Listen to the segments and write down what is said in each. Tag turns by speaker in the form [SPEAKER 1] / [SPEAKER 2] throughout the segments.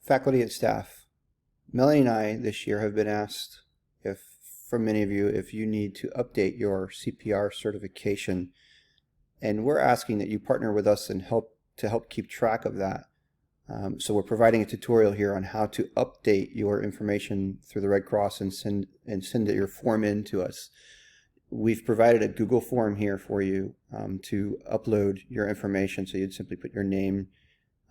[SPEAKER 1] Faculty and staff, Melanie and I this year have been asked from many of you if you need to update your CPR certification, and we're asking that you partner with us and help keep track of that. So we're providing a tutorial here on how to update your information through the Red Cross and send your form in to us. We've provided a Google form here for you to upload your information. So you'd simply put your name,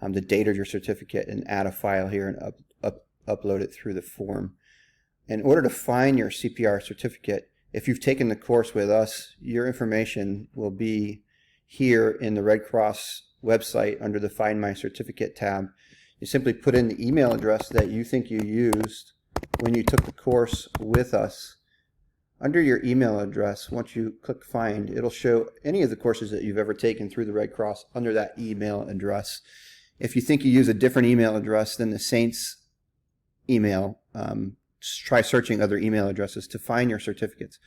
[SPEAKER 1] the date of your certificate, and add a file here and upload it through the form. In order to find your CPR certificate, if you've taken the course with us, your information will be here in the Red Cross website under the Find My Certificate tab. You simply put in the email address that you think you used when you took the course with us. Under your email address, once you click Find, it'll show any of the courses that you've ever taken through the Red Cross under that email address. If you think you use a different email address than the Saints email, try searching other email addresses to find your certificates.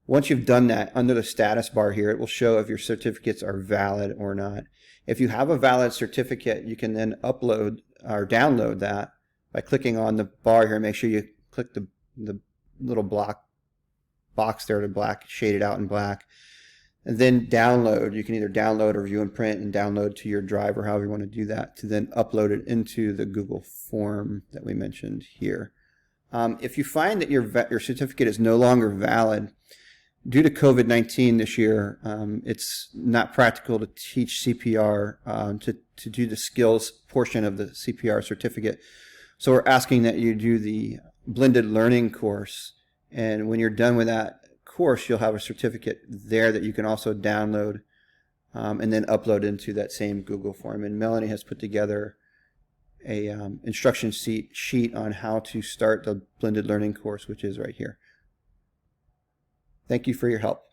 [SPEAKER 1] Once you've done that, under the status bar here, it will show if your certificates are valid or not. If you have a valid certificate, you can then upload or download that by clicking on the bar here. Make sure you click the little box there to shade it out in black, and then download. You can either download or view and print and download to your drive, or however you want to do that, to then upload it into the Google form that we mentioned here. If you find that your certificate is no longer valid due to COVID-19 this year, it's not practical to teach CPR, to do the skills portion of the CPR certificate. So we're asking that you do the blended learning course, and when you're done with that course, you'll have a certificate there that you can also download and then upload into that same Google form. And Melanie has put together a instruction sheet on how to start the blended learning course, which is right here. Thank you for your help.